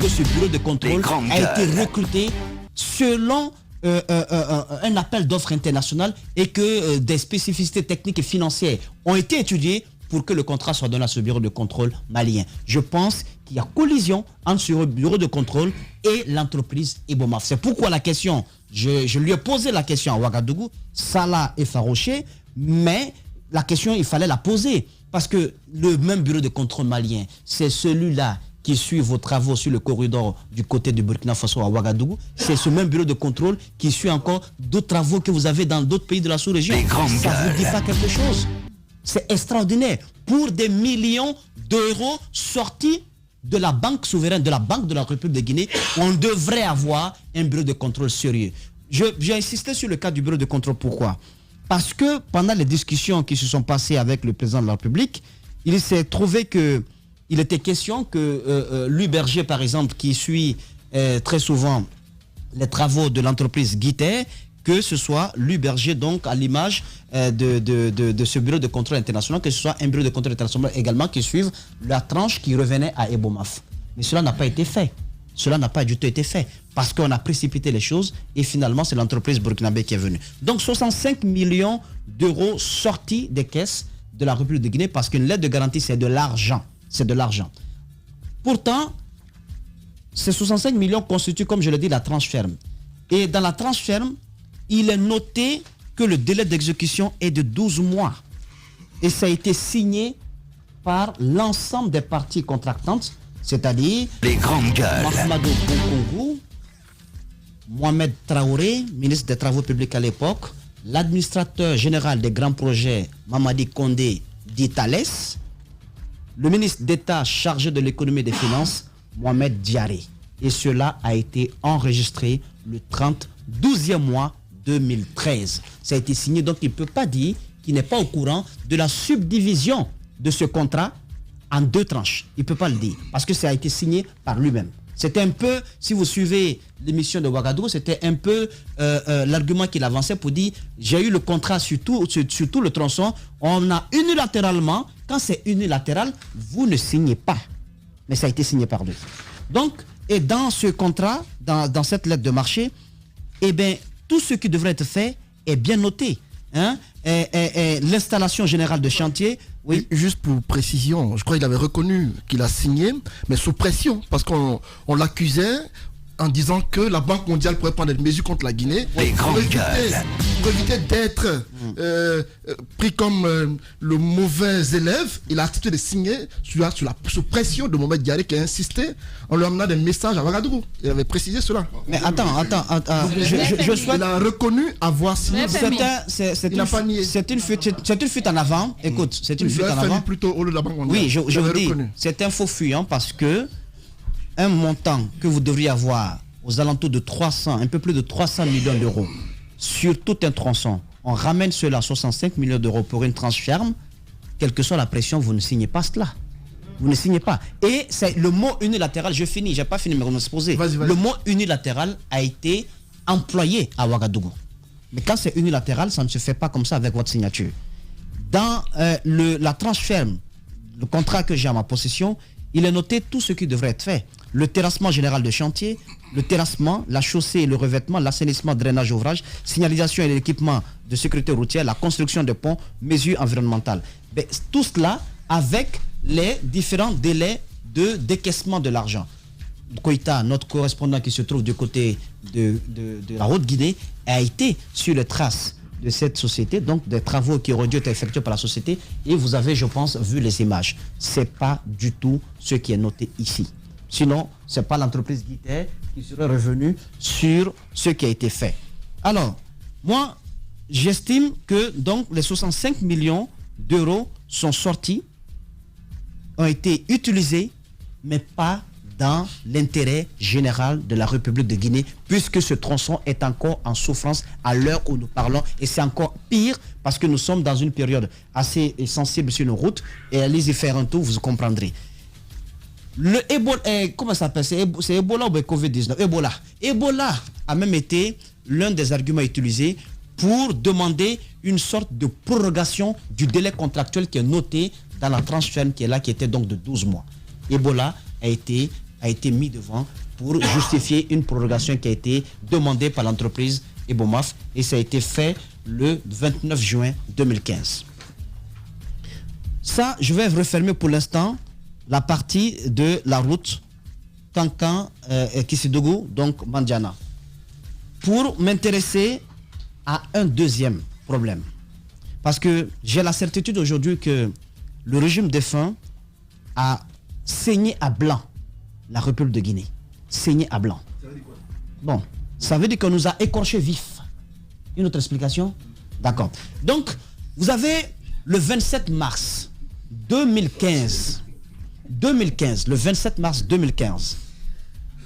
que ce bureau de contrôle a été recruté selon un appel d'offres international et que des spécificités techniques et financières ont été étudiées pour que le contrat soit donné à ce bureau de contrôle malien. Je pense qu'il y a collision entre ce bureau de contrôle et l'entreprise Ebomaf. C'est pourquoi la question, je lui ai posé la question à Ouagadougou, Salah est farouché, mais la question, il fallait la poser. Parce que le même bureau de contrôle malien, c'est celui-là qui suit vos travaux sur le corridor du côté du Burkina Faso à Ouagadougou. C'est ce même bureau de contrôle qui suit encore d'autres travaux que vous avez dans d'autres pays de la sous-région. Ça ne vous dit pas quelque chose? C'est extraordinaire. Pour des millions d'euros sortis de la banque souveraine, de la Banque de la République de Guinée, on devrait avoir un bureau de contrôle sérieux. J'ai insisté sur le cas du bureau de contrôle. Pourquoi? Parce que pendant les discussions qui se sont passées avec le président de la République, il s'est trouvé qu'il était question que Louis Berger, par exemple, qui suit très souvent les travaux de l'entreprise Guiter, que ce soit Louis Berger, donc à l'image de ce bureau de contrôle international, que ce soit un bureau de contrôle international également qui suive la tranche qui revenait à Ebomaf. Mais cela n'a pas été fait. Cela n'a pas du tout été fait parce qu'on a précipité les choses et finalement c'est l'entreprise burkinabé qui est venue. Donc 65 millions d'euros sortis des caisses de la République de Guinée parce qu'une lettre de garantie c'est de l'argent. C'est de l'argent. Pourtant, ces 65 millions constituent, comme je l'ai dit, la tranche ferme. Et dans la tranche ferme, il est noté que le délai d'exécution est de 12 mois. Et ça a été signé par l'ensemble des parties contractantes, c'est-à-dire les grandes gueules. Mahamadou Boukongou, Mohamed Traoré, ministre des Travaux publics à l'époque, l'administrateur général des grands projets, Mamadi Condé, dit Thales, le ministre d'État chargé de l'économie et des finances, Mohamed Diaré. Et cela a été enregistré le 12e mois 2013. Ça a été signé, donc il ne peut pas dire qu'il n'est pas au courant de la subdivision de ce contrat en 2 tranches. Il ne peut pas le dire, parce que ça a été signé par lui-même. C'était un peu, si vous suivez l'émission de Ouagadougou, c'était un peu l'argument qu'il avançait pour dire, j'ai eu le contrat sur tout le tronçon, on a unilatéralement, quand c'est unilatéral, vous ne signez pas. Mais ça a été signé par lui. Donc, et dans ce contrat, dans cette lettre de marché, eh bien, tout ce qui devrait être fait est bien noté. Hein? L'installation générale de chantier, oui. Juste pour précision, je crois qu'il avait reconnu qu'il a signé, mais sous pression, parce qu'on l'accusait en disant que la Banque mondiale pourrait prendre des mesures contre la Guinée pour éviter d'être pris comme le mauvais élève. Il a accepté de signer sous pression de Mohamed Diaré qui a insisté en lui amenant des messages à Ouagadougou. Il avait précisé cela. Mais attends. Je souhaite... Il a reconnu avoir signé. C'est une fuite en avant. Écoute, c'est une fuite en avant. Plutôt au lieu de la Banque mondiale. Oui, je vous dis, c'est un faux fuyant parce que un montant que vous devriez avoir aux alentours de 300, un peu plus de 300 millions d'euros sur tout un tronçon, on ramène cela à 65 millions d'euros pour une tranche ferme, quelle que soit la pression, vous ne signez pas cela. Vous ne signez pas. Et c'est le mot unilatéral, je finis, j'ai pas fini mais on va se poser. Le mot unilatéral a été employé à Ouagadougou. Mais quand c'est unilatéral, ça ne se fait pas comme ça avec votre signature. Dans la tranche ferme, le contrat que j'ai à ma possession, il est noté tout ce qui devrait être fait. Le terrassement général de chantier, le terrassement, la chaussée et le revêtement, l'assainissement, drainage, ouvrage, signalisation et l'équipement de sécurité routière, la construction de ponts, mesures environnementales. Mais tout cela avec les différents délais de décaissement de l'argent. Koïta, notre correspondant qui se trouve du côté de la Haute-Guinée, a été sur les traces de cette société, donc des travaux qui auraient dû être effectués par la société, et vous avez, je pense, vu les images. Ce n'est pas du tout ce qui est noté ici. Sinon, ce n'est pas l'entreprise Guiter qui serait revenue sur ce qui a été fait. Alors, moi, j'estime que donc les 65 millions d'euros sont sortis, ont été utilisés, mais pas dans l'intérêt général de la République de Guinée, puisque ce tronçon est encore en souffrance à l'heure où nous parlons, et c'est encore pire parce que nous sommes dans une période assez sensible sur nos routes, et allez-y faire un tour, vous comprendrez. Le Ebola, comment ça s'appelle? C'est Ebola ou Covid-19? Ebola a même été l'un des arguments utilisés pour demander une sorte de prorogation du délai contractuel qui est noté dans la tranche ferme qui est là, qui était donc de 12 mois. Ebola a été mis devant pour justifier une prorogation qui a été demandée par l'entreprise Ebomaf, et ça a été fait le 29 juin 2015. Ça, je vais refermer pour l'instant la partie de la route Kankan-Kissidougou, donc Mandiana, pour m'intéresser à un deuxième problème. Parce que j'ai la certitude aujourd'hui que le régime défunt a saigné à blanc la République de Guinée. Saigné à blanc. Ça veut dire quoi? Bon, ça veut dire qu'on nous a écorché vif. Une autre explication? D'accord. Donc, vous avez le 27 mars 2015, le 27 mars 2015,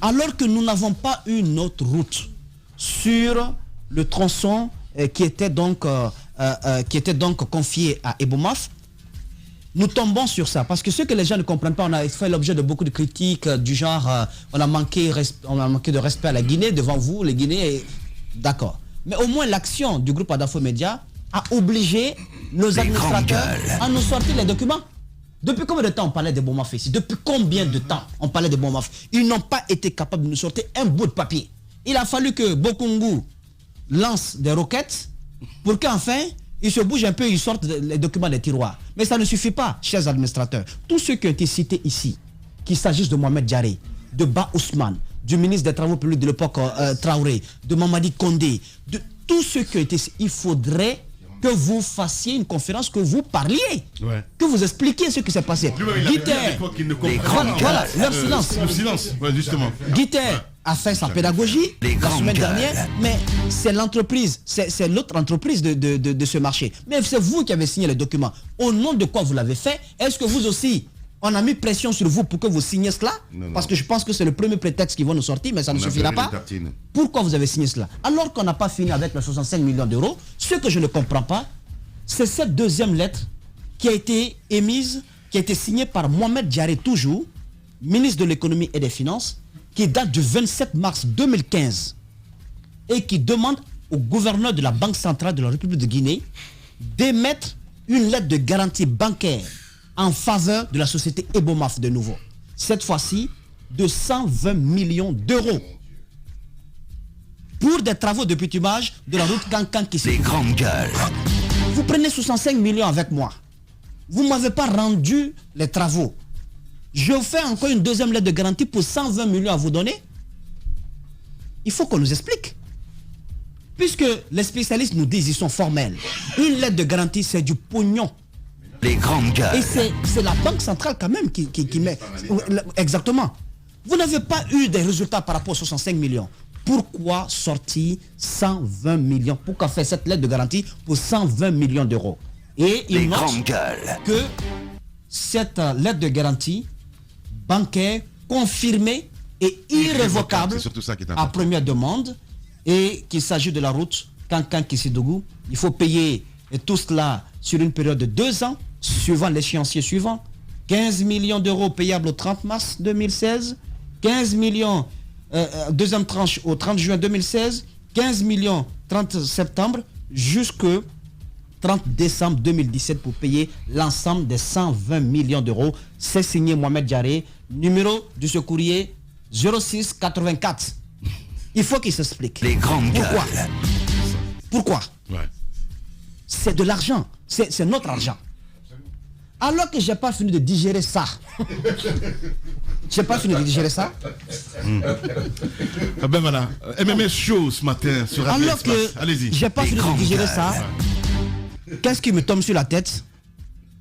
alors que nous n'avons pas une autre route sur le tronçon qui était donc confié à Ebomaf, nous tombons sur ça. Parce que ce que les gens ne comprennent pas, on a fait l'objet de beaucoup de critiques du genre on a manqué de respect à la Guinée devant vous, les Guinéens. D'accord. Mais au moins l'action du groupe Adafo Média a obligé nos administrateurs à nous sortir les documents. Depuis combien de temps on parlait de Ebomaf ici? Depuis combien de temps on parlait de Ebomaf? Ils n'ont pas été capables de nous sortir un bout de papier. Il a fallu que Bokungu lance des roquettes pour qu'enfin ils se bougent un peu, ils sortent les documents des tiroirs. Mais ça ne suffit pas, chers administrateurs. Tous ceux qui ont été cités ici, qu'il s'agisse de Mohamed Diaré, de Ba Ousmane, du ministre des Travaux publics de l'époque Traoré, de Mamadi Condé, de tous ceux qui ont été ici, il faudrait que vous fassiez une conférence, que vous parliez, que vous expliquiez ce qui s'est passé. Guiter, voilà, leur silence. Le silence, justement. Guiter, a fait sa pédagogie la semaine dernière, mais c'est l'entreprise, c'est l'autre entreprise de ce marché. Mais c'est vous qui avez signé les documents. Au nom de quoi vous l'avez fait? Est-ce que vous aussi, on a mis pression sur vous pour que vous signiez cela? Parce que je pense que c'est le premier prétexte qui va nous sortir, mais ça ne suffira pas. Pourquoi vous avez signé cela? Alors qu'on n'a pas fini avec les 65 millions d'euros, ce que je ne comprends pas, c'est cette deuxième lettre qui a été émise, qui a été signée par Mohamed Diaré toujours, ministre de l'économie et des finances, qui date du 27 mars 2015 et qui demande au gouverneur de la Banque centrale de la République de Guinée d'émettre une lettre de garantie bancaire en faveur de la société Ebomaf de nouveau. Cette fois-ci, de 120 millions d'euros pour des travaux de bitumage de la route Cancan qui se... Les grandes gueules. Vous prenez 65 millions avec moi. Vous ne m'avez pas rendu les travaux. Je fais encore une deuxième lettre de garantie pour 120 millions à vous donner. Il faut qu'on nous explique. Puisque les spécialistes nous disent, ils sont formels. Une lettre de garantie, c'est du pognon. Les grandes gueules. Et c'est la Banque centrale quand même qui met... Exactement. Vous n'avez pas eu des résultats par rapport aux 65 millions. Pourquoi sortir 120 millions? Pourquoi faire cette lettre de garantie pour 120 millions d'euros? Et il note que cette lettre de garantie bancaire confirmée et irrévocable à première demande, et qu'il s'agit de la route Cancan-Kissidougou. Il faut payer tout cela sur une période de 2 ans, suivant l'échéancier suivant. 15 millions d'euros payables au 30 mars 2016, 15 millions deuxième tranche au 30 juin 2016, 15 millions 30 septembre jusqu'au 30 décembre 2017 pour payer l'ensemble des 120 millions d'euros. C'est signé Mohamed Diaré, numéro de ce courrier 0684. Il faut qu'il s'explique. Les grandes Pourquoi? gueules. Pourquoi? C'est de l'argent, c'est notre argent. Alors que j'ai pas fini de digérer ça. J'ai pas fini de digérer ça. Ah ben voilà, MMS Show ce matin sur Radio Alors Espace. que Allez-y. j'ai pas fini de digérer ça. Qu'est-ce qui me tombe sur la tête?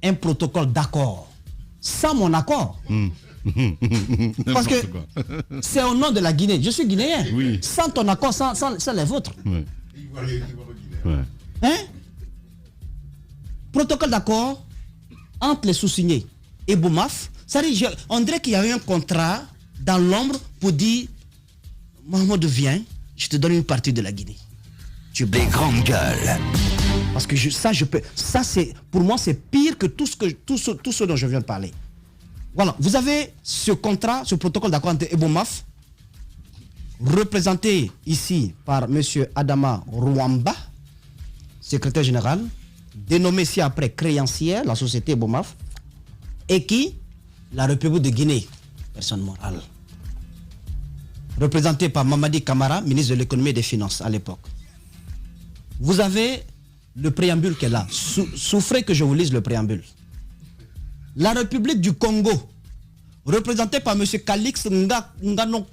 Un protocole d'accord. Sans mon accord. Parce que c'est au nom de la Guinée. Je suis guinéen. Oui. Sans ton accord, sans les vôtres. Ouais. Hein? Protocole d'accord entre les sous-signés et Boumaf. On dirait qu'il y a eu un contrat dans l'ombre pour dire Mohamed, viens, je te donne une partie de la Guinée. Les grandes gueules. Parce que pour moi, c'est pire que tout ce dont je viens de parler. Voilà, vous avez ce contrat, ce protocole d'accord entre Ebomaf, représenté ici par M. Adama Rwamba, secrétaire général, dénommé ici après créancière, la société Ebomaf, et qui, la République de Guinée, personne morale, représenté par Mamadi Camara, ministre de l'économie et des finances à l'époque. Vous avez le préambule qui est là. Souffrez que je vous lise le préambule. La République du Congo, représentée par M. Calix Ngano.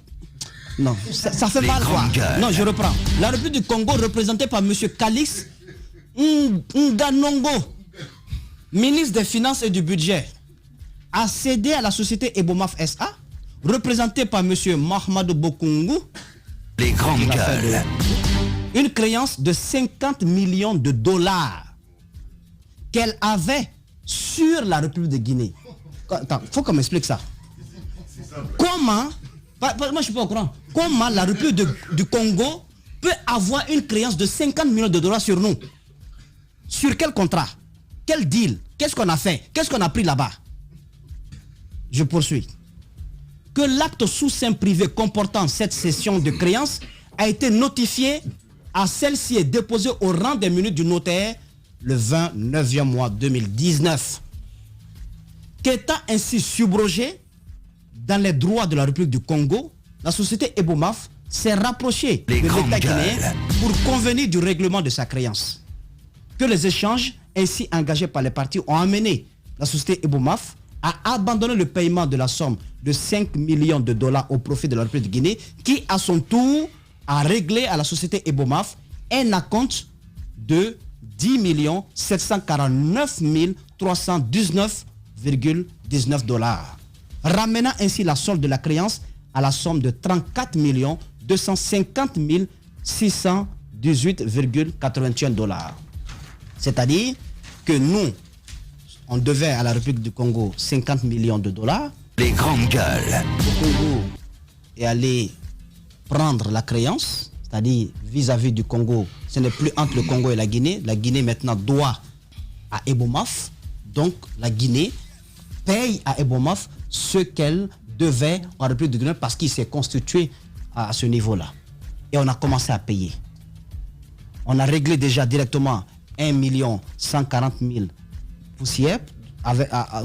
Non, ça fait mal quoi. Non, je reprends. La République du Congo, représentée par M. Calix Nganongo, ministre des Finances et du Budget, a cédé à la société Ebomaf SA, représentée par M. Mahamadou Bokungu, les grandes gueules, une créance de 50 millions de dollars qu'elle avait sur la République de Guinée. Attends, il faut qu'on m'explique ça. Comment, moi je ne suis pas au courant, comment la République du Congo peut avoir une créance de 50 millions de dollars sur nous? Sur quel contrat? Quel deal? Qu'est-ce qu'on a fait? Qu'est-ce qu'on a pris là-bas? Je poursuis. Que l'acte sous seing privé comportant cette cession de créance a été notifié à celle-ci et déposé au rang des minutes du notaire le 29e mois 2019. Qu'étant ainsi subrogé dans les droits de la République du Congo, la société Ebomaf s'est rapprochée de l'État guinéen pour convenir du règlement de sa créance. Que les échanges ainsi engagés par les parties ont amené la société Ebomaf à abandonner le paiement de la somme de 5 millions de dollars au profit de la République de Guinée, qui à son tour a réglé à la société Ebomaf un acompte de 10 749 319,19 $, ramenant ainsi la solde de la créance à la somme de 34 250 618,81 $. C'est-à-dire que nous, on devait à la République du Congo 50 millions de $. Les grandes gueules. Le Congo est allé prendre la créance, c'est-à-dire vis-à-vis du Congo, ce n'est plus entre le Congo et la Guinée. La Guinée maintenant doit à Ebomaf. Donc la Guinée paye à Ebomaf ce qu'elle devait en République du Guinée parce qu'il s'est constitué à ce niveau-là. Et on a commencé à payer. On a réglé déjà directement 1 140 000 poussières,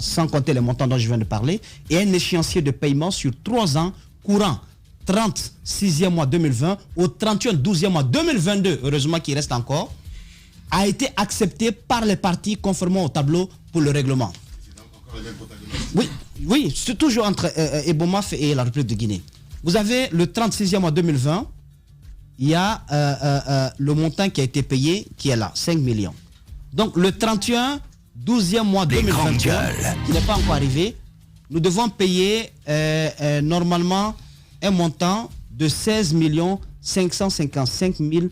sans compter les montants dont je viens de parler, et un échéancier de paiement sur 3 ans courant 36e mois 2020 au 31/12e mois 2022, heureusement qu'il reste encore, a été accepté par les parties conformément au tableau pour le règlement. Oui, c'est toujours entre Ebomaf et la République de Guinée. Vous avez le 36e mois 2020, il y a le montant qui a été payé qui est là, 5 millions. Donc le 12e mois 2021, qui n'est pas encore arrivé, nous devons payer normalement un montant de 16 555 000.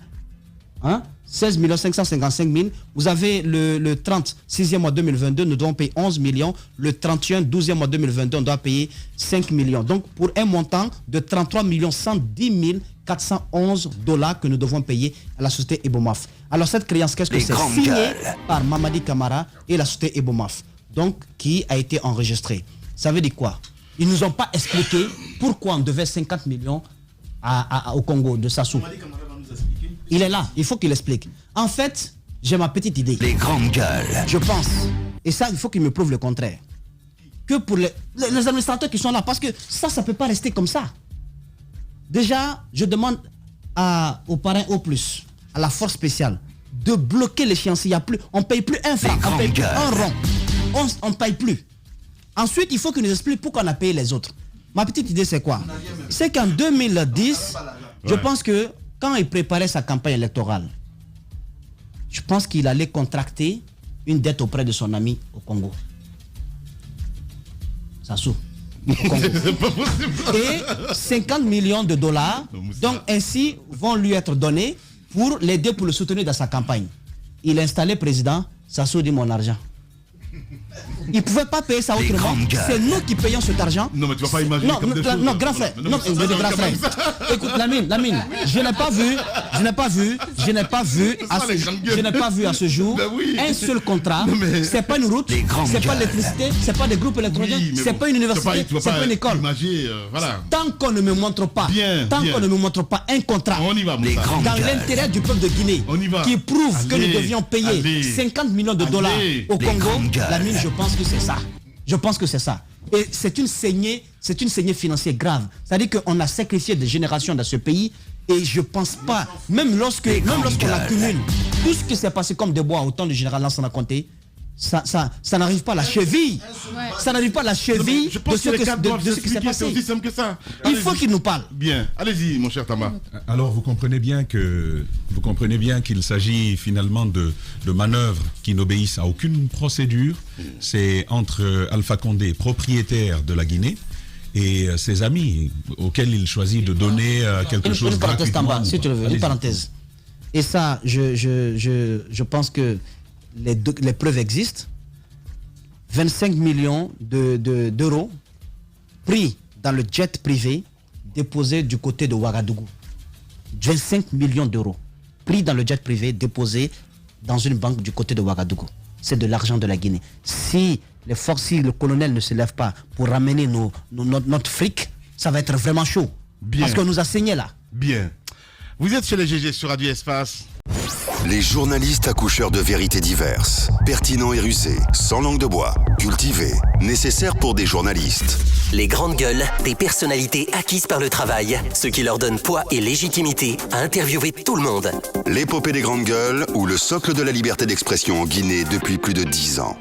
16 555 000. Vous avez le 36e mois 2022, nous devons payer 11 millions. Le 12e mois 2022, on doit payer 5 millions. Donc, pour un montant de 33 110 411 $ que nous devons payer à la société Ebomaf. Alors, cette créance, qu'est-ce que c'est? Signé par Mamadi Camara et la société Ebomaf, donc, qui a été enregistrée. Ça veut dire quoi? Ils ne nous ont pas expliqué pourquoi on devait 50 millions au Congo de Sassou. Il est là, il faut qu'il explique. En fait, j'ai ma petite idée. Les grandes gueules. Je pense, et ça, il faut qu'il me prouve le contraire, que pour les administrateurs qui sont là, parce que ça ne peut pas rester comme ça. Déjà, je demande au parrain O+, à la force spéciale, de bloquer l'échéancier. On ne paye plus un franc, on ne paye plus un rond. On ne paye plus. Ensuite, il faut qu'il nous explique pourquoi on a payé les autres. Ma petite idée, c'est quoi? C'est qu'en 2010, je pense que quand il préparait sa campagne électorale, je pense qu'il allait contracter une dette auprès de son ami au Congo. Sassou. Et 50 millions de $, donc ainsi vont lui être donnés pour l'aider, pour le soutenir dans sa campagne. Il est installé président, Sassou dit mon argent. Il ne pouvait pas payer ça autrement. C'est nous qui payons cet argent. Non, mais tu ne vas pas imaginer comme des choses. Non, grand frère. Non, grand frère. Écoute, Lamine, je n'ai pas vu à ce jour un seul contrat. C'est pas une route, c'est pas l'électricité, c'est pas des groupes électroniques, c'est pas une université, c'est pas une école. Tant qu'on ne me montre pas, un contrat dans l'intérêt du peuple de Guinée qui prouve que nous devions payer 50 millions de $ au Congo, Lamine, je pense que c'est ça. Je pense que c'est ça. Et c'est une saignée financière grave. C'est-à-dire qu'on a sacrifié des générations dans ce pays. Et je ne pense pas, même lorsqu'on accumule tout ce qui s'est passé comme des bois au temps du général Lansana Conté, ça n'arrive pas à la cheville. Ça n'arrive pas à la cheville de ce qui s'est passé. Aussi simple que ça. Il faut qu'il nous parle. Bien, allez-y mon cher Tama. Alors vous comprenez bien qu'il s'agit finalement de manœuvres qui n'obéissent à aucune procédure. C'est entre Alpha Condé, propriétaire de la Guinée, et ses amis auxquels il choisit de donner quelque chose gratuitement. Si tu le veux, une parenthèse. Et ça, je pense que les preuves existent. 25 millions d'euros pris dans le jet privé déposé du côté de Ouagadougou. 25 millions d'euros pris dans le jet privé déposé dans une banque du côté de Ouagadougou. C'est de l'argent de la Guinée. Si le colonel ne se lève pas pour ramener notre fric, ça va être vraiment chaud. Bien. Parce qu'on nous a saigné là. Bien. Vous êtes chez les GG sur Radio Espace. Les journalistes accoucheurs de vérités diverses, pertinents et rusés, sans langue de bois, cultivés, nécessaires pour des journalistes. Les grandes gueules, des personnalités acquises par le travail, ce qui leur donne poids et légitimité à interviewer tout le monde. L'épopée des grandes gueules ou le socle de la liberté d'expression en Guinée depuis plus de 10 ans.